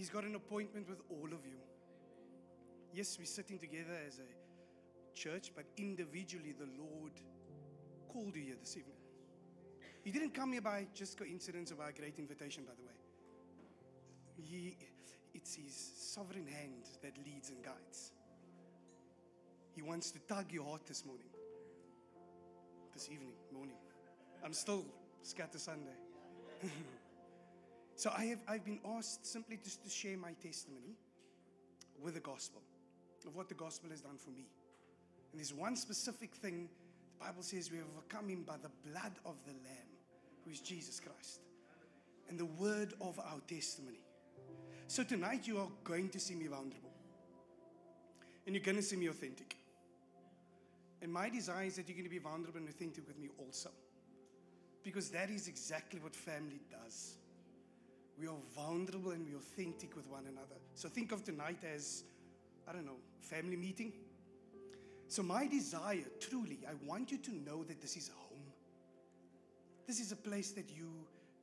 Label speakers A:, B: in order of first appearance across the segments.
A: He's got an appointment with all of you. Yes, we're sitting together as a church, but individually the Lord called you here this evening. You didn't come here by just coincidence or by a great invitation, by the way. It's His sovereign hand that leads and guides. He wants to tug your heart this morning. This morning. I'm still scatter Sunday. So I've been asked simply just to share my testimony with the gospel, of what the gospel has done for me. And there's one specific thing. The Bible says we have overcome Him by the blood of the Lamb, who is Jesus Christ, and the word of our testimony. So tonight you are going to see me vulnerable, and you're going to see me authentic. And my desire is that you're going to be vulnerable and authentic with me also, because that is exactly what family does. We are vulnerable and we're authentic with one another. So think of tonight as, family meeting. So my desire, truly, I want you to know that this is home. This is a place that you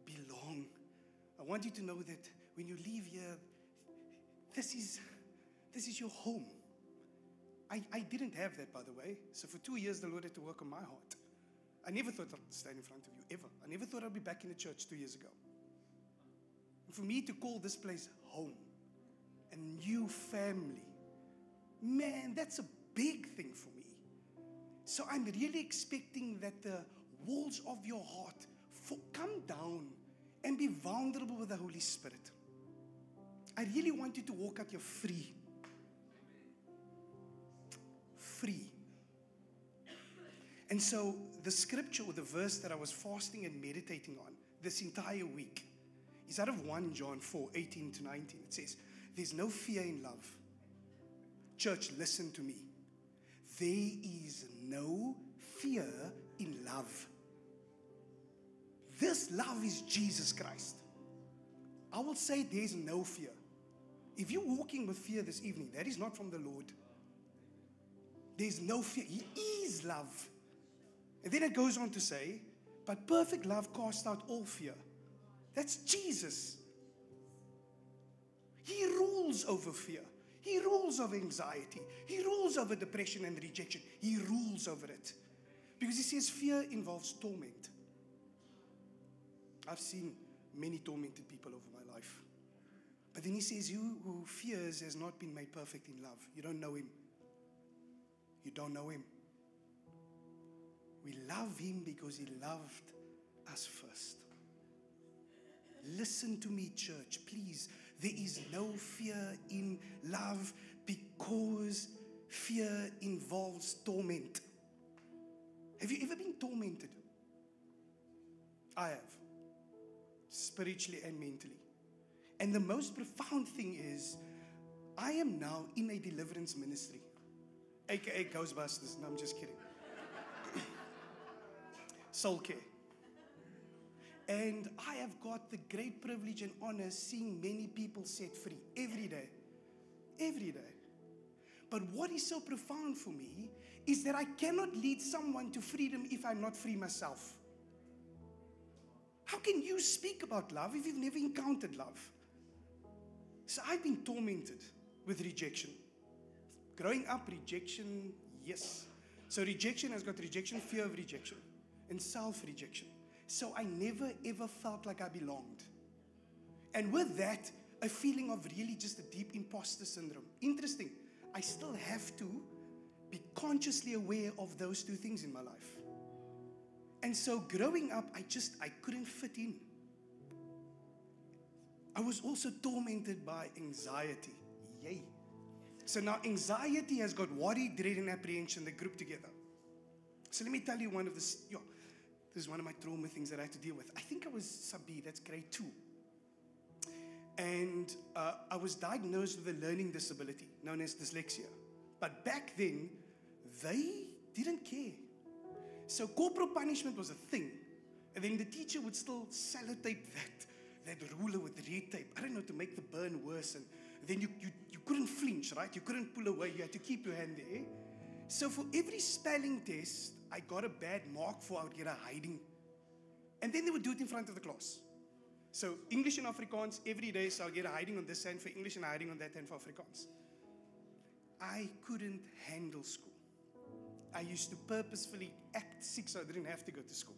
A: belong. I want you to know that when you leave here, this is your home. I didn't have that, by the way. So for 2 years, the Lord had to work on my heart. I never thought I'd stand in front of you, ever. I never thought I'd be back in the church 2 years ago. And for me to call this place home, a new family, man, that's a big thing for me. So I'm really expecting that the walls of your heart come down and be vulnerable with the Holy Spirit. I really want you to walk out here free. Free. And so the scripture or the verse that I was fasting and meditating on this entire week is out of 1 John 4, 18 to 19. It says, there's no fear in love. Church, listen to me. There is no fear in love. This love is Jesus Christ. I will say there's no fear. If you're walking with fear this evening, that is not from the Lord. There's no fear. He is love. And then it goes on to say, but perfect love casts out all fear. That's Jesus. He rules over fear. He rules over anxiety. He rules over depression and rejection. He rules over it. Because He says fear involves torment. I've seen many tormented people over my life. But then He says, you who fears has not been made perfect in love. You don't know Him. You don't know Him. We love Him because He loved us first. Listen to me, church, please. There is no fear in love because fear involves torment. Have you ever been tormented? I have. Spiritually and mentally. And the most profound thing is, I am now in a deliverance ministry. AKA Ghostbusters. No, I'm just kidding. Soul care. And I have got the great privilege and honor seeing many people set free every day. Every day. But what is so profound for me is that I cannot lead someone to freedom if I'm not free myself. How can you speak about love if you've never encountered love? So I've been tormented with rejection. Growing up, rejection, yes. So rejection has got rejection, fear of rejection, and self-rejection. So I never ever felt like I belonged. And with that, a feeling of really just a deep imposter syndrome. Interesting. I still have to be consciously aware of those two things in my life. And so growing up, I couldn't fit in. I was also tormented by anxiety. Yay. So now anxiety has got worry, dread, and apprehension, they group together. So let me tell you this is one of my trauma things that I had to deal with. I think I was sub-B, that's grade 2. And I was diagnosed with a learning disability known as dyslexia. But back then, they didn't care. So corporal punishment was a thing. And then the teacher would still sellotape that ruler with red tape, I don't know, to make the burn worse. And then you couldn't flinch, right? You couldn't pull away. You had to keep your hand there. So for every spelling test, I got a bad mark for, I would get a hiding. And then they would do it in front of the class. So English and Afrikaans every day, so I'll get a hiding on this hand for English and a hiding on that hand for Afrikaans. I couldn't handle school. I used to purposefully act sick so I didn't have to go to school.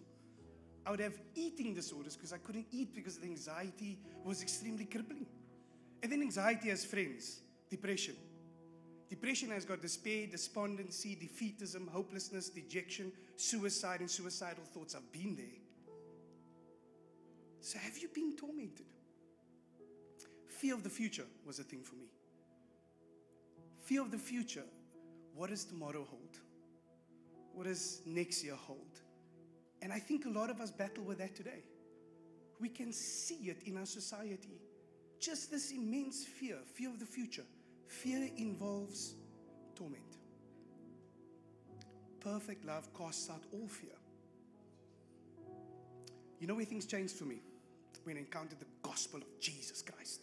A: I would have eating disorders because I couldn't eat because the anxiety was extremely crippling. And then anxiety has friends. Depression. Depression has got despair, despondency, defeatism, hopelessness, dejection, suicide, and suicidal thoughts. I've been there. So have you been tormented? Fear of the future was a thing for me. Fear of the future. What does tomorrow hold? What does next year hold? And I think a lot of us battle with that today. We can see it in our society. Just this immense fear of the future. Fear involves torment. Perfect love casts out all fear. You know where things changed for me? When I encountered the gospel of Jesus Christ.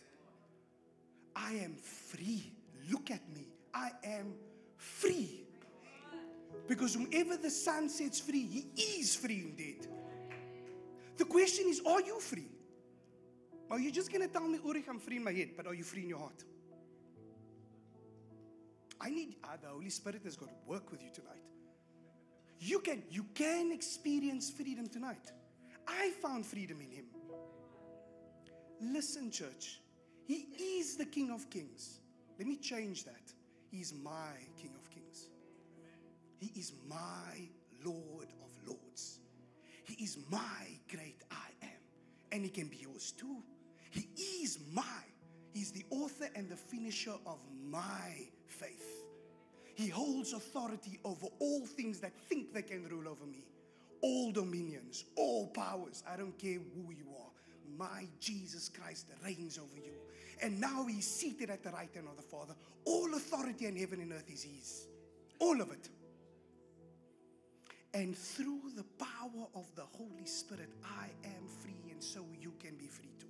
A: I am free. Look at me. I am free. Because whomever the Son sets free, he is free indeed. The question is, are you free? Are you just going to tell me, Ulrich, I'm free in my head, but are you free in your heart? The Holy Spirit has got to work with you tonight. You can experience freedom tonight. I found freedom in Him. Listen, church. He is the King of Kings. Let me change that. He is my King of Kings. He is my Lord of Lords. He is my great I am. And He can be yours too. He is He's the author and the finisher of my faith. He holds authority over all things that think they can rule over me. All dominions, all powers. I don't care who you are. My Jesus Christ reigns over you. And now He's seated at the right hand of the Father. All authority in heaven and earth is His. All of it. And through the power of the Holy Spirit, I am free, and so you can be free too.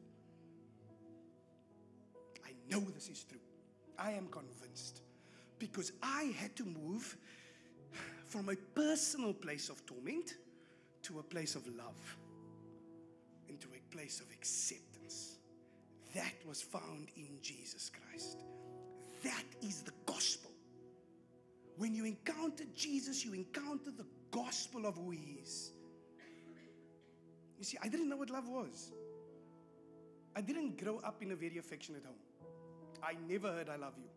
A: I know this is true. I am convinced. Because I had to move from a personal place of torment to a place of love. Into a place of acceptance. That was found in Jesus Christ. That is the gospel. When you encounter Jesus, you encounter the gospel of who He is. You see, I didn't know what love was. I didn't grow up in a very affectionate home. I never heard I love you.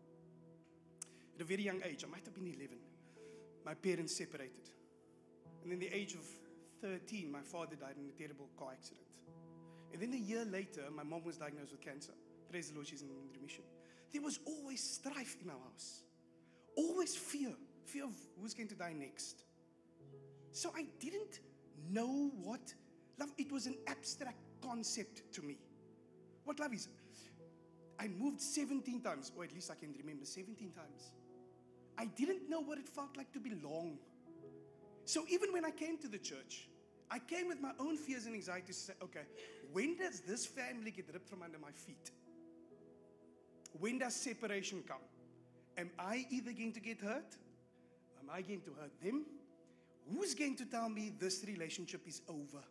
A: At a very young age, I might have been 11, my parents separated. And in the age of 13, my father died in a terrible car accident. And then a year later, my mom was diagnosed with cancer. Praise the Lord, she's in remission. There was always strife in our house. Always fear. Fear of who's going to die next. So I didn't know what love, it was an abstract concept to me. What love is. I moved 17 times, or at least I can remember 17 times. I didn't know what it felt like to belong. So even when I came to the church, I came with my own fears and anxieties to say, okay, when does this family get ripped from under my feet? When does separation come? Am I either going to get hurt? Am I going to hurt them? Who's going to tell me this relationship is over?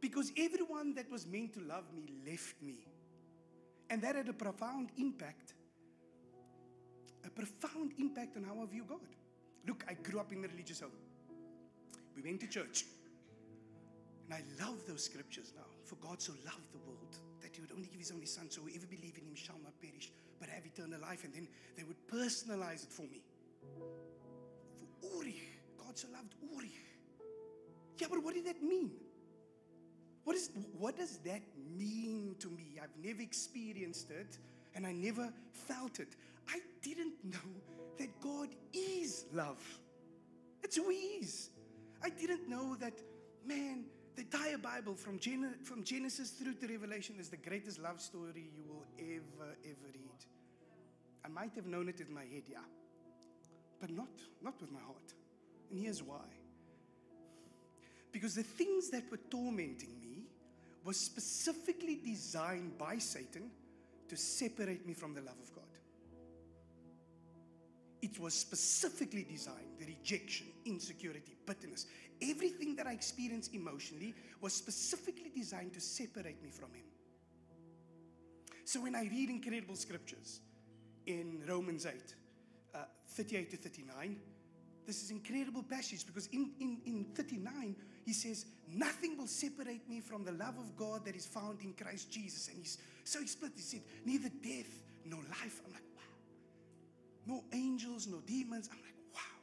A: Because everyone that was meant to love me left me. And that had a profound impact on how I view God. Look, I grew up in a religious home. We went to church. And I love those scriptures now. For God so loved the world that He would only give His only Son, so whoever believes in Him shall not perish, but have eternal life. And then they would personalize it for me. For Ulrich. God so loved Ulrich. Yeah, but what did that mean? What does that mean to me? I've never experienced it, and I never felt it. I didn't know that God is love. That's who He is. I didn't know that, man, the entire Bible from Genesis through to Revelation is the greatest love story you will ever read. I might have known it in my head, yeah, but not with my heart. And here's why. Because the things that were tormenting me were specifically designed by Satan to separate me from the love of God. it was specifically designed, the rejection, insecurity, bitterness, everything that I experienced emotionally was specifically designed to separate me from Him. So when I read incredible scriptures in Romans 8, 38 to 39, this is incredible passage because in 39, he says, nothing will separate me from the love of God that is found in Christ Jesus. And he's so explicit. He said, neither death nor life. I'm like, wow. No angels, no demons. I'm like, wow.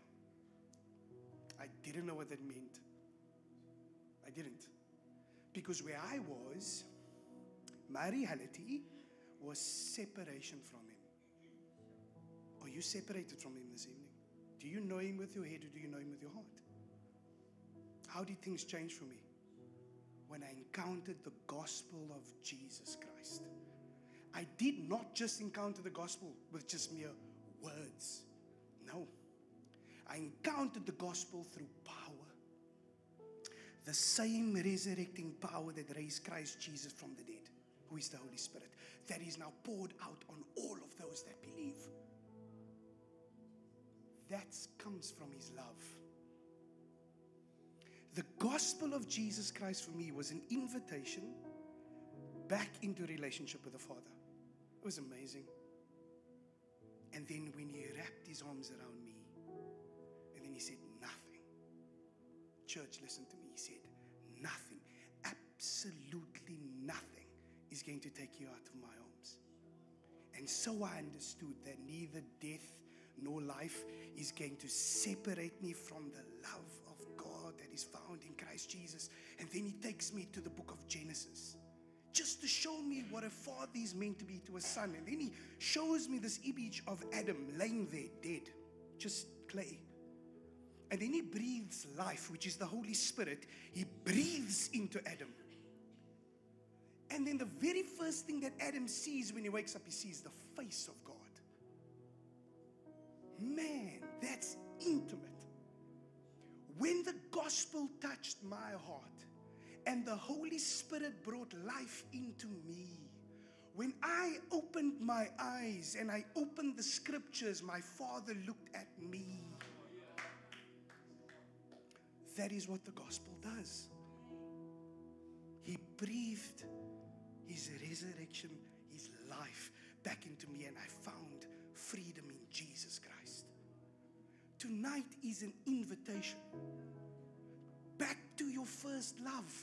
A: I didn't know what that meant. I didn't. Because where I was, my reality was separation from Him. Are you separated from Him this evening? Do you know Him with your head or do you know Him with your heart? How did things change for me? When I encountered the gospel of Jesus Christ. I did not just encounter the gospel with just mere words. No. I encountered the gospel through power. The same resurrecting power that raised Christ Jesus from the dead, who is the Holy Spirit, that is now poured out on all of those that believe. That comes from His love. The gospel of Jesus Christ for me was an invitation back into relationship with the Father. It was amazing. And then when He wrapped His arms around me, and then He said, nothing. Church, listen to me. He said, nothing, absolutely nothing is going to take you out of my arms. And so I understood that neither death nor life is going to separate me from the love of God that is found in Christ Jesus. And then He takes me to the book of Genesis, just to show me what a father is meant to be to a son. And then He shows me this image of Adam laying there dead, just clay. And then He breathes life, which is the Holy Spirit. He breathes into Adam. And then the very first thing that Adam sees when he wakes up, he sees the face of God. Man, that's intimate. When the gospel touched my heart and the Holy Spirit brought life into me, when I opened my eyes and I opened the scriptures, my Father looked at me. That is what the gospel does. He breathed His resurrection, His life back into me, and I found freedom in Jesus Christ. Tonight is an invitation back to your first love.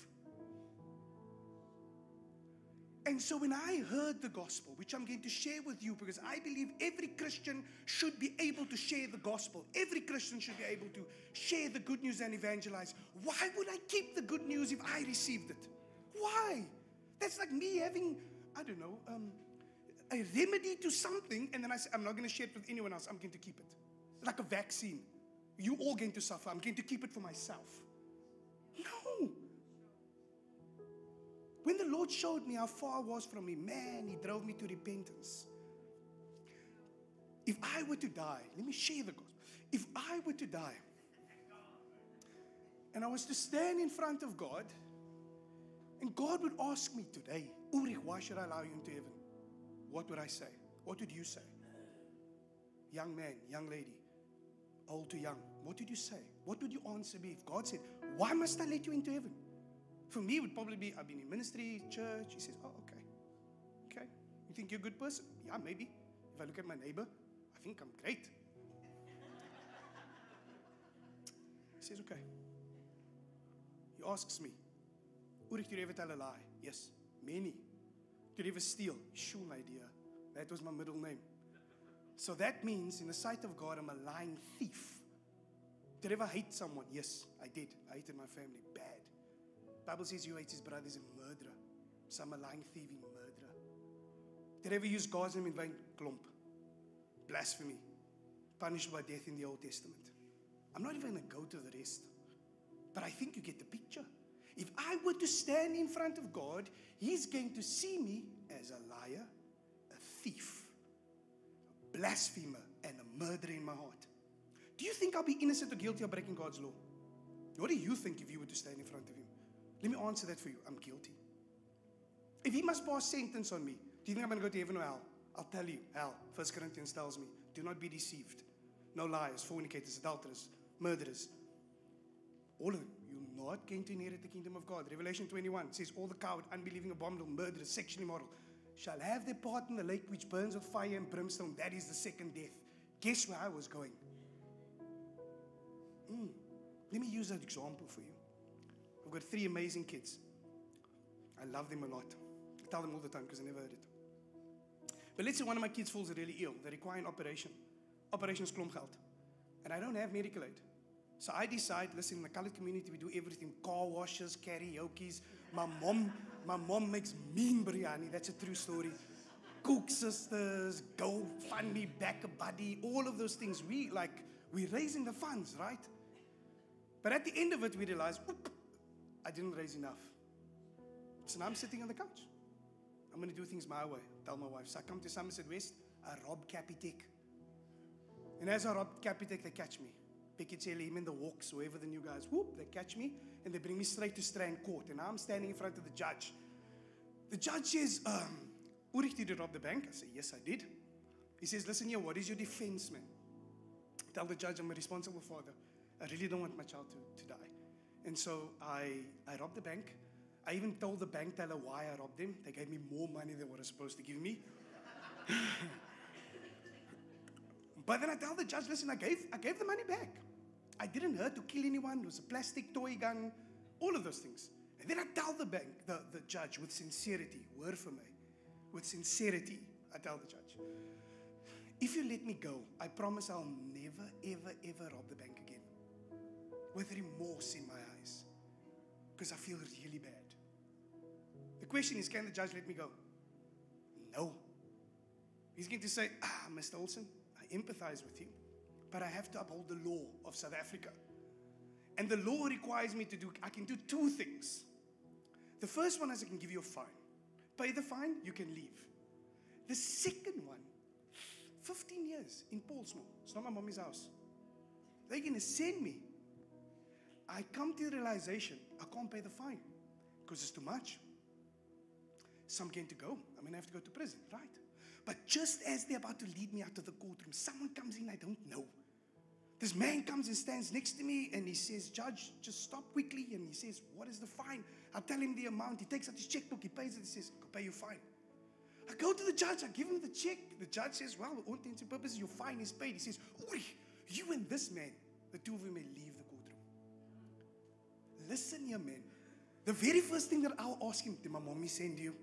A: And so when I heard the gospel, which I'm going to share with you, because I believe every Christian should be able to share the gospel. Every Christian should be able to share the good news and evangelize. Why would I keep the good news if I received it? Why? That's like me having, I don't know, a remedy to something, and then I say, I'm not going to share it with anyone else. I'm going to keep it. Like a vaccine. You're all going to suffer. I'm going to keep it for myself. No. When the Lord showed me how far I was from Him, man, He drove me to repentance. If I were to die, let me share the gospel. If I were to die, and I was to stand in front of God, and God would ask me today, Ulrich, why should I allow you into heaven? What would I say? What would you say? Young man, young lady, old to young, what would you say? What would your answer be if God said, why must I let you into heaven? For me, it would probably be, I've been in ministry, church. He says, oh, okay. Okay. You think you're a good person? Yeah, maybe. If I look at my neighbor, I think I'm great. He says, okay. He asks me, Ulrich, did you ever tell a lie? Yes, many. Did you ever steal? Sure, my dear. That was my middle name. So that means, in the sight of God, I'm a lying thief. Did I ever hate someone? Yes, I did. I hated my family bad. The Bible says you hate his brother is a murderer. So I'm a lying, thieving murderer. Did I ever use God's name in vain? Klomp. Blasphemy. Punished by death in the Old Testament. I'm not even going to go to the rest. But I think you get the picture. If I were to stand in front of God, He's going to see me as a liar, a thief, a blasphemer, and a murderer in my heart. Do you think I'll be innocent or guilty of breaking God's law? What do you think if you were to stand in front of Him? Let me answer that for you. I'm guilty. If He must pass sentence on me, do you think I'm going to go to heaven or hell? I'll tell you, hell. 1 Corinthians tells me, do not be deceived. No liars, fornicators, adulterers, murderers. All of them. You're not going to inherit the kingdom of God. Revelation 21 says, all the coward, unbelieving, abominable, murderers, sexually immoral, shall have their part in the lake which burns with fire and brimstone. That is the second death. Guess where I was going? Let me use that example for you. I've got 3 amazing kids. I love them a lot. I tell them all the time because I never heard it. But let's say one of my kids falls really ill. They require an operation. Operation is klomgeld. And I don't have medical aid. So I decide, listen, in the colored community, we do everything. Car washes, karaoke's. My mom makes mean biryani. That's a true story. Cook sisters, go fund me back a buddy. All of those things. We're raising the funds, right? But at the end of it, we realize, I didn't raise enough. So now I'm sitting on the couch. I'm going to do things my way. Tell my wife. So I come to Somerset West. I rob Capitec. And as I rob Capitec, they catch me. Beketshele, him and the Hawks, whoever the new guys, they catch me and they bring me straight to Strand Court. And now I'm standing in front of the judge. The judge says, Ulrich, did you rob the bank? I say, yes, I did. He says, listen here, what is your defense, man? Tell the judge I'm a responsible father. I really don't want my child to die. And so I robbed the bank. I even told the bank teller why I robbed them. They gave me more money than what they were supposed to give me. But then I tell the judge, listen, I gave the money back. I didn't hurt to kill anyone. It was a plastic toy gun, all of those things. And then I tell the judge with sincerity, word for me, with sincerity, I tell the judge, if you let me go, I promise I'll never, ever, ever rob the bank again. With remorse in my eyes. Because I feel really bad. The question is, can the judge let me go? No. He's going to say, Mr. Olsen, I empathize with you, but I have to uphold the law of South Africa. And the law requires me to I can do 2 things. The first one is I can give you a fine. Pay the fine, you can leave. The second one, 15 years in Paulsmoor. It's not my mommy's house. They're going to send me. I come to the realization, I can't pay the fine because it's too much. So I'm going to go. I'm going to have to go to prison, right? But just as they're about to lead me out of the courtroom, someone comes in I don't know. This man comes and stands next to me and he says, Judge, just stop quickly. And he says, what is the fine? I tell him the amount. He takes out his checkbook. He pays it. He says, go pay your fine. I go to the judge. I give him the check. The judge says, well, all intents and purposes, your fine is paid. He says, Oi, you and this man, the 2 of you may leave the courtroom. Listen here, man. The very first thing that I'll ask him, did my mommy send you?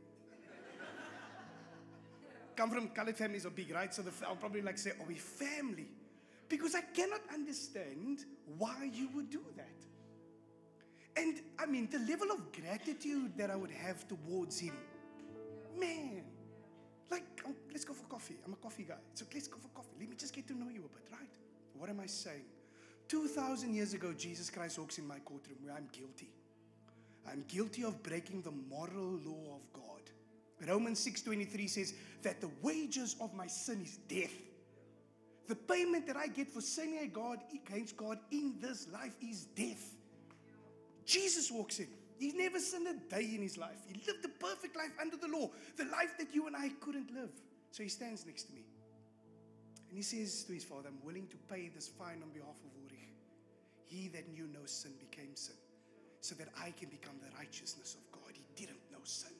A: Come from colored families are big, right? So I'll probably say, we family. Because I cannot understand why you would do that. And I mean, the level of gratitude that I would have towards him, man, let's go for coffee. I'm a coffee guy. So let's go for coffee. Let me just get to know you a bit, right? What am I saying? 2,000 years ago, Jesus Christ walks in my courtroom where I'm guilty. I'm guilty of breaking the moral law of God. Romans 6:23 says that the wages of my sin is death. The payment that I get for sinning against God in this life is death. Jesus walks in. He never sinned a day in his life. He lived a perfect life under the law. The life that you and I couldn't live. So he stands next to me. And he says to his father, I'm willing to pay this fine on behalf of Ulrich. He that knew no sin became sin, so that I can become the righteousness of God. He didn't know sin.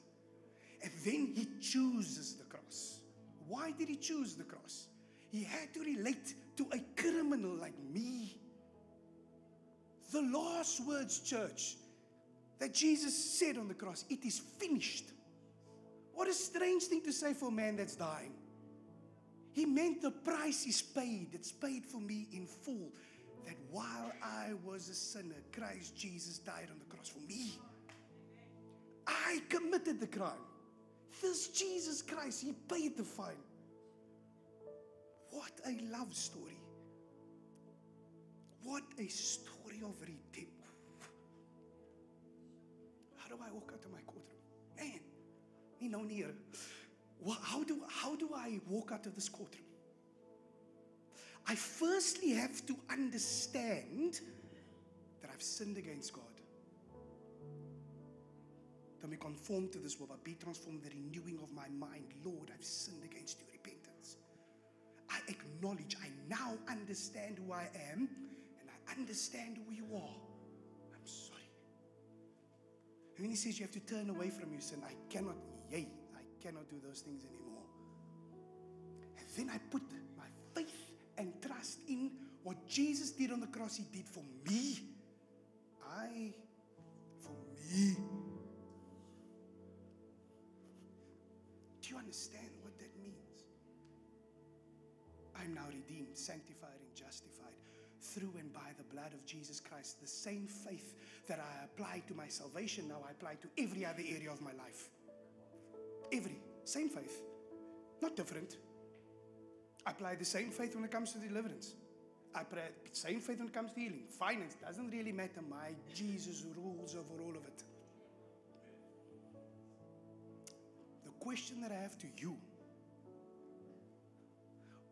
A: And then he chooses the cross. Why did he choose the cross? He had to relate to a criminal like me. The last words, church, that Jesus said on the cross, it is finished. What a strange thing to say for a man that's dying. He meant the price is paid. It's paid for me in full. That while I was a sinner, Christ Jesus died on the cross for me. I committed the crime. This Jesus Christ, he paid the fine. What a love story. What a story of redemption. How do I walk out of my courtroom? Man, me no near. How do I walk out of this courtroom? I firstly have to understand that I've sinned against God. Don't be conformed to this world, but be transformed in the renewing of my mind. Lord, I've sinned against you. Repentance. I acknowledge I now understand who I am, and I understand who you are. I'm sorry. And then he says, you have to turn away from your sin. I cannot do those things anymore. And then I put my faith and trust in what Jesus did on the cross. He did for me. For me. Do you understand what that means? I'm now redeemed, sanctified, and justified through and by the blood of Jesus Christ. The same faith that I apply to my salvation, now I apply to every other area of my life. Same faith. Not different. I apply the same faith when it comes to deliverance. I apply the same faith when it comes to healing. Finance doesn't really matter. My Jesus rules over all of it. The question that I have to you,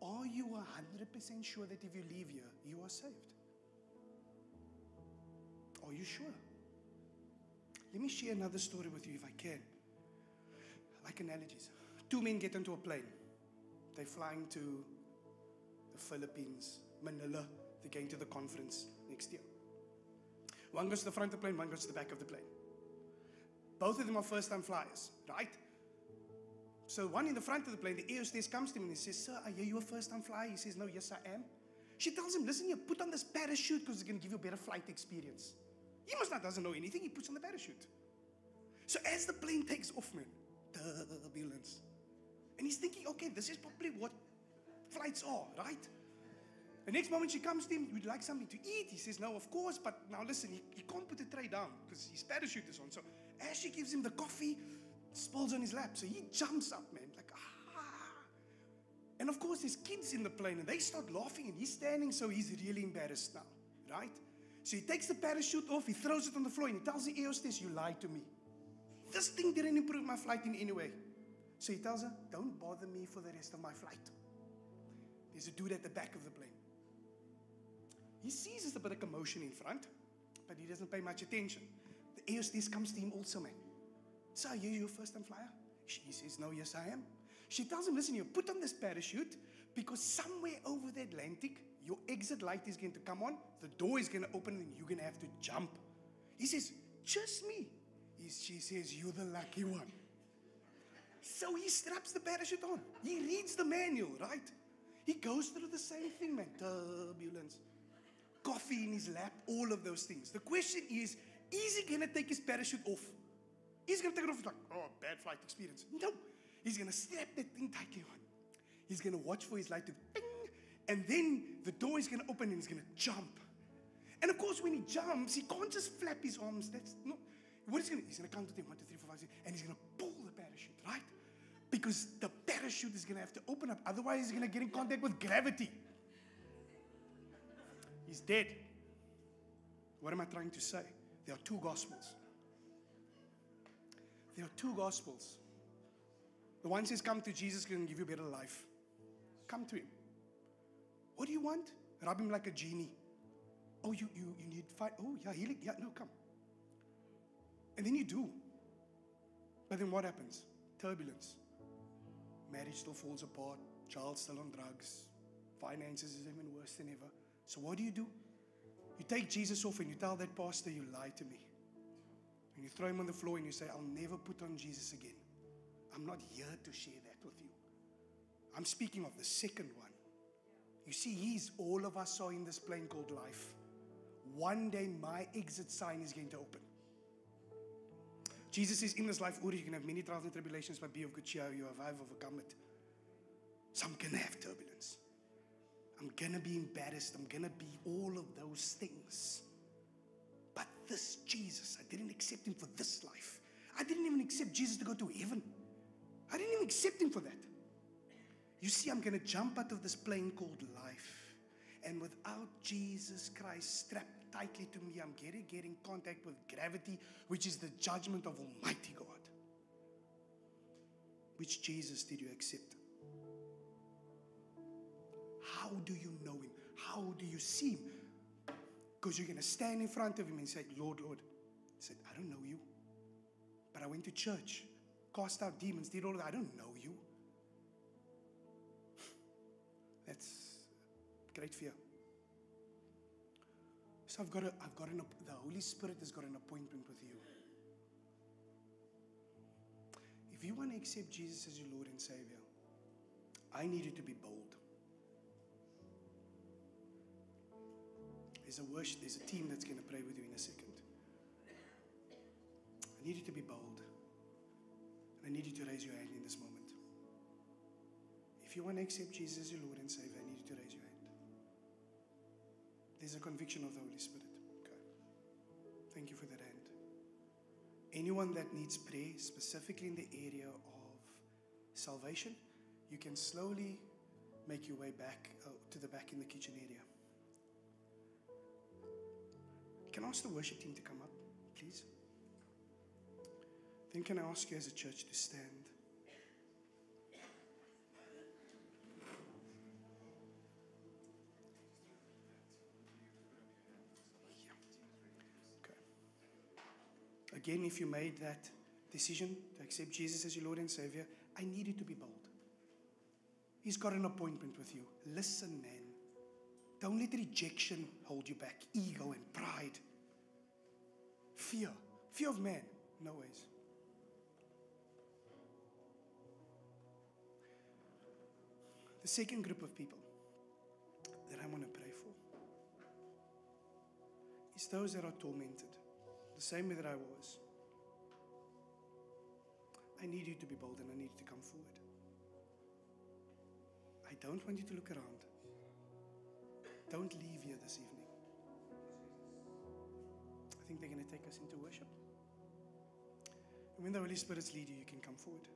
A: are you 100% sure that if you leave here, you are saved? Are you sure? Let me share another story with you if I can. I like analogies. Two men get into a plane. They're flying to the Philippines, Manila. They're going to the conference next year. One goes to the front of the plane, one goes to the back of the plane. Both of them are first-time flyers, right? So one in the front of the plane, the air hostess comes to him and he says, sir, are you a first-time flyer? He says, no, yes, I am. She tells him, listen here, put on this parachute because it's going to give you a better flight experience. He doesn't know anything. He puts on the parachute. So as the plane takes off, man, turbulence. And he's thinking, okay, this is probably what flights are, right? The next moment she comes to him, would you like something to eat? He says, no, of course, but now listen, he can't put the tray down because his parachute is on. So as she gives him the coffee, spills on his lap. So he jumps up, man, like, ah. And of course, there's kids in the plane, and they start laughing, and he's standing, so he's really embarrassed now, right? So he takes the parachute off, he throws it on the floor, and he tells the air hostess, you lied to me. This thing didn't improve my flight in any way. So he tells her, don't bother me for the rest of my flight. There's a dude at the back of the plane. He sees there's a bit of commotion in front, but he doesn't pay much attention. The air hostess comes to him also, man. So are you your first-time flyer? He says, no, yes, I am. She tells him, listen, you put on this parachute because somewhere over the Atlantic, your exit light is going to come on, the door is going to open, and you're going to have to jump. He says, just me. She says, you're the lucky one. So he straps the parachute on. He reads the manual, right? He goes through the same thing, man. Turbulence. Coffee in his lap, all of those things. The question is he going to take his parachute off? He's going to take it off like, oh, bad flight experience. No. He's going to strap that thing tightly on. He's going to watch for his light to ping. And then the door is going to open and he's going to jump. And of course, when he jumps, he can't just flap his arms. That's not. What is he's going to count to 10, 1, 2, 3, 4, 5, 6, and he's going to pull the parachute, right? Because the parachute is going to have to open up. Otherwise, he's going to get in contact with gravity. He's dead. What am I trying to say? There are two gospels. There are two gospels. The one says, come to Jesus, he can give you a better life. Come to him. What do you want? Rub him like a genie. Oh, you need fight. Oh, yeah, healing. Yeah, no, come. And then you do. But then what happens? Turbulence. Marriage still falls apart. Child still on drugs. Finances is even worse than ever. So what do? You take Jesus off and you tell that pastor, you lied to me. And you throw him on the floor and you say, I'll never put on Jesus again. I'm not here to share that with you. I'm speaking of the second one. You see, all of us are in this plane called life. One day my exit sign is going to open. Jesus says, in this life, you can have many trials and tribulations, but be of good cheer. I've overcome it. So I'm going to have turbulence. I'm going to be embarrassed. I'm going to be all of those things. But this Jesus, I didn't accept him for this life. I didn't even accept Jesus to go to heaven. I didn't even accept him for that. You see, I'm going to jump out of this plane called life. And without Jesus Christ strapped tightly to me, I'm going to get in contact with gravity, which is the judgment of Almighty God. Which Jesus did you accept? How do you know him? How do you see him? Because you're going to stand in front of him and say, Lord, Lord. He said, I don't know you. But I went to church, cast out demons, did all of that. I don't know you. That's great fear. So the Holy Spirit has got an appointment with you. If you want to accept Jesus as your Lord and Savior, I need you to be bold. There's a team that's going to pray with you in a second. I need you to be bold. I need you to raise your hand in this moment. If you want to accept Jesus as your Lord and Savior, I need you to raise your hand. There's a conviction of the Holy Spirit. Okay. Thank you for that hand. Anyone that needs prayer, specifically in the area of salvation, you can slowly make your way back to the back in the kitchen area. Can I ask the worship team to come up, please? Then can I ask you as a church to stand? Again, if you made that decision to accept Jesus as your Lord and Savior, I need you to be bold. He's got an appointment with you. Listen, man. Don't let rejection hold you back. Ego and pride. Fear. Fear of man. No ways. The second group of people that I want to pray for is those that are tormented. The same way that I was. I need you to be bold and I need you to come forward. I don't want you to look around. Don't leave here this evening. I think they're going to take us into worship. And when the Holy Spirit's leading you, you can come forward.